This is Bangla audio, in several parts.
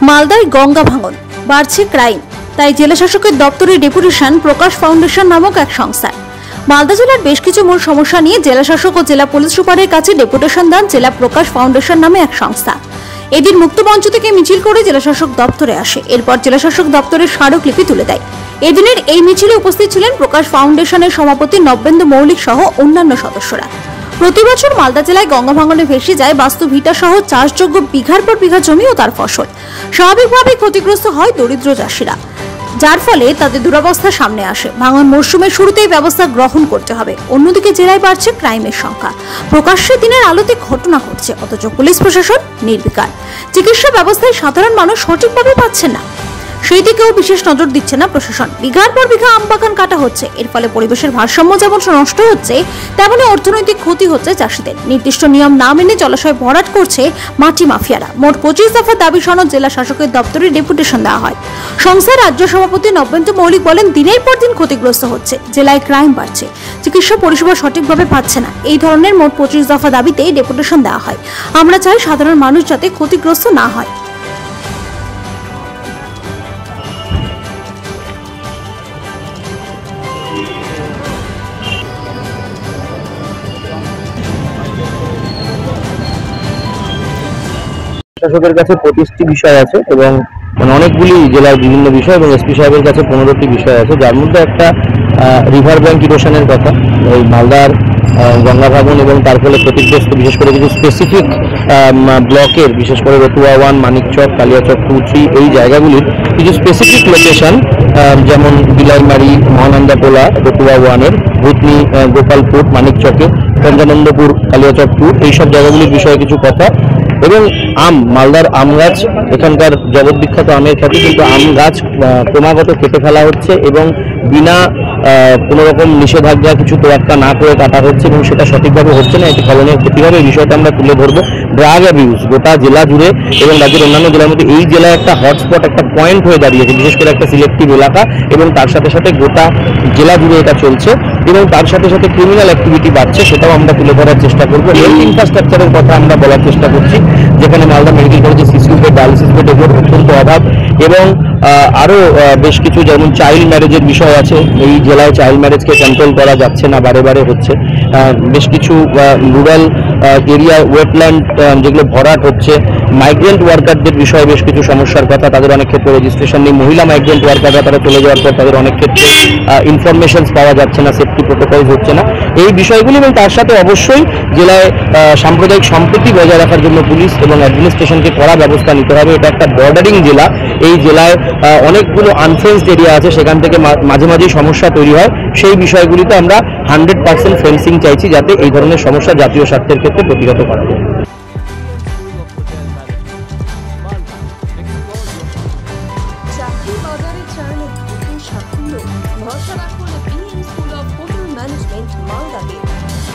মালদায় গঙ্গা ভাঙন, বাড়ছে ক্রাইম, তাই জেলা শাসকের দপ্তরে ডেপুটেশন প্রকাশ ফাউন্ডেশন নামক এক সংস্থার। মালদা জেলার বেশ কিছু মূল সমস্যা নিয়ে জেলা শাসক ও জেলা পুলিশ সুপারের কাছে ডেপুটেশন দেন জেলা প্রকাশ ফাউন্ডেশন নামে এক সংস্থা। এদিন মুক্তমঞ্চ থেকে মিছিল করে জেলা শাসক দপ্তরে আসে। এরপর জেলা শাসক দপ্তরের স্মারকলিপি তুলে দেয়। এদিনের এই মিছিলে উপস্থিত ছিলেন প্রকাশ ফাউন্ডেশনের সভাপতি নবেন্দু মৌলিক সহ অন্যান্য সদস্যরা। প্রতি বছর মালদা জেলায় গঙ্গা ভাঙনে ভেসে যায় বাস্তু ভিটা সহ চাষযোগ্য বিঘার পর বিঘা জমি ও তার ফসল। স্বাভাবিকভাবেই ক্ষতিগ্রস্ত হয় দরিদ্র চাষিরা, যার ফলে তাদের দুরবস্থা সামনে আসে। ভাঙন মরশুমের শুরুতেই ব্যবস্থা গ্রহণ করতে হবে। অন্যদিকে জেলায় বাড়ছে ক্রাইমের সংখ্যা, প্রকাশ্যে দিনের আলোতে ঘটনা ঘটছে, অথচ পুলিশ প্রশাসন নির্বিকার। চিকিৎসা ব্যবস্থায় সাধারণ মানুষ সঠিকভাবে পাচ্ছেন না, সেই দিকেও বিশেষ নজর দিচ্ছে না প্রশাসন। বিঘার পর বিঘা আম বাগান কাটা হচ্ছে, এর ফলে পরিবেশের ভারসাম্য যেমন নষ্ট হচ্ছে, তেমনি অর্থনৈতিক ক্ষতি হচ্ছে চাষিদের। নির্দিষ্ট নিয়ম না মেনে জলাশয় ভরাট করছে মাটি মাফিয়ারা। মোট 25 দফা দাবি সনদ জেলা শাসকের দপ্তরে ডেপুটেশন দেওয়া হয়। সংস্থার রাজ্য সভাপতি নবেন্দু মৌলিক বলেন, দিনের পর দিন ক্ষতিগ্রস্ত হচ্ছে, জেলায় ক্রাইম বাড়ছে, চিকিৎসা পরিষেবা সঠিকভাবে পাচ্ছে না। এই ধরনের মোট 25 দফা দাবিতে ডেপুটেশন দেওয়া হয়। আমরা চাই সাধারণ মানুষ যাতে ক্ষতিগ্রস্ত না হয়। শাসকের কাছে 25টি বিষয় আছে এবং অনেকগুলি জেলার বিভিন্ন বিষয় এবং এসপি সাহেবের কাছে 15টি বিষয় আছে, যার মধ্যে একটা রিভার ব্যাংক ইরোশনের কথা। ওই মালদার গঙ্গা ভাঙন এবং তার ফলে ক্ষতিগ্রস্ত বিশেষ করে কিছু স্পেসিফিক ব্লকের, বিশেষ করে রতুয়া 1, মানিকচক, কালিয়াচক 2, 3 এই জায়গাগুলির কিছু স্পেসিফিক লোকেশন, যেমন বিলাইমারি, মহানন্দাপোলা রতুয়া 1-এর, ভূতনি, গোপালপুর, মানিকচকে, পঞ্চানন্দপুর, কালিয়াচক 2 এইসব জায়গাগুলির বিষয়ে কিছু কথা। এবং মালদার আম গাছ, এখানকার জগৎবিখ্যাত আমের খ্যাতি, কিন্তু আম গাছ ক্রমাগত কেটে ফেলা হচ্ছে এবং বিনা কোনো রকম নিষেধাজ্ঞা, কিছু তোয়াক্কা না করে কাটা হচ্ছে এবং সেটা সঠিকভাবে হচ্ছে না। এটি ফলনের ক্ষতি হবে, এই বিষয়টা আমরা তুলে ধরবো। ড্রাগ অ্যাবিউজ গোটা জেলা জুড়ে এবং রাজ্যের অন্যান্য জেলার মধ্যে এই জেলায় একটা হটস্পট, একটা পয়েন্ট হয়ে দাঁড়িয়েছে, বিশেষ করে একটা সিলেক্টিভ এলাকা, এবং তার সাথে সাথে গোটা জেলা জুড়ে এটা চলছে এবং তার সাথে সাথে ক্রিমিনাল অ্যাক্টিভিটি বাড়ছে, সেটাও আমরা তুলে ধরার চেষ্টা করবো। হেলথ ইনফ্রাস্ট্রাকচারের কথা আমরা বলার চেষ্টা করছি, যেখানে মালদা মেডিকেল কলেজে সিসিউ বেড, ডায়ালিসিস বেড এগুলোর অত্যন্ত অভাব এবং আরও বেশ কিছু, যেমন চাইল্ড ম্যারেজের বিষয় আছে। এই জেলায় চাইল্ড ম্যারেজকে কন্ট্রোল করা যাচ্ছে না, বারে বারে হচ্ছে। বেশ কিছু রুরাল এরিয়া ওয়েটল্যান্ড যেগুলো ভরাট হচ্ছে। মাইগ্রেন্ট ওয়ার্কারদের বিষয়ে বেশ কিছু সমস্যার কথা, তাদের অনেক ক্ষেত্রে রেজিস্ট্রেশন নেই। মহিলা মাইগ্রেন্ট ওয়ার্কাররা তারা চলে যাওয়ার পর তাদের অনেক ক্ষেত্রে ইনফরমেশনস পাওয়া যাচ্ছে না, সেফটি প্রোটোকলস হচ্ছে না, এই বিষয়গুলি। এবং তার সাথে অবশ্যই জেলায় সাম্প্রদায়িক সম্প্রীতি বজায় রাখার জন্য পুলিশ এবং অ্যাডমিনিস্ট্রেশনকে কড়া ব্যবস্থা নিতে হবে। এটা একটা বর্ডারিং জেলা, এই জেলায় অনেকগুলো আনফেন্সড এরিয়া আছে, সেখান থেকে মাঝে মাঝেই সমস্যা তৈরি হয়। সেই বিষয়গুলিতে আমরা 100% ফেন্সিং চাইছি, যাতে এই ধরনের সমস্যা জাতীয় স্বার্থের ক্ষেত্রে প্রতিহত করা যায়।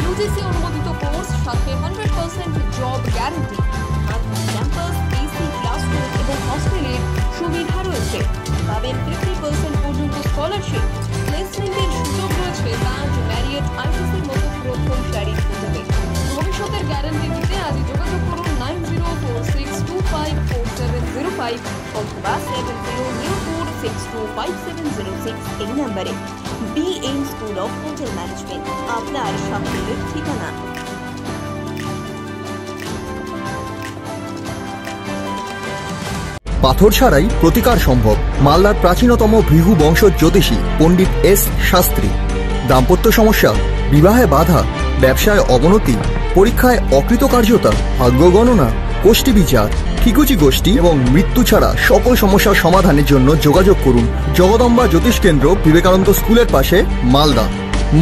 ইউজিসি অনুমোদিত কোর্স, সাথে 100% job guarantee, campus, AC classroom এবং হস্টেলের সুবিধা রয়েছে। পাবেন 50% পর্যন্ত স্কলারশিপ, প্লেসমেন্টের সুযোগ রয়েছে তাজ, ম্যারিয়ট, আইটিসির মতো প্রথম সারির হোটেলে। ভবিষ্যতের গ্যারান্টি দিতে আজই যোগাযোগ করুন 9046254705 অথবা 7004625706 এই নম্বরে। BM school of hotel management, আপনার সাফল্যের ঠিকানা। পাথর ছাড়াই প্রতিকার সম্ভব। মালদার প্রাচীনতম ভৃগু বংশ জ্যোতিষী পণ্ডিত এস শাস্ত্রী। দাম্পত্য সমস্যা, বিবাহে বাধা, ব্যবসায় অবনতি, পরীক্ষায় অকৃতকার্যতা, ভাগ্য গণনা, গোষ্ঠী বিচার, ঠিকুচি গোষ্ঠী এবং মৃত্যু ছাড়া সকল সমস্যার সমাধানের জন্য যোগাযোগ করুন জগদম্বা জ্যোতিষ কেন্দ্র, বিবেকানন্দ স্কুলের পাশে, মালদা।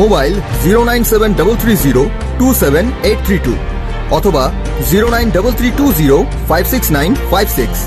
মোবাইল 09733027832 অথবা 09332056956।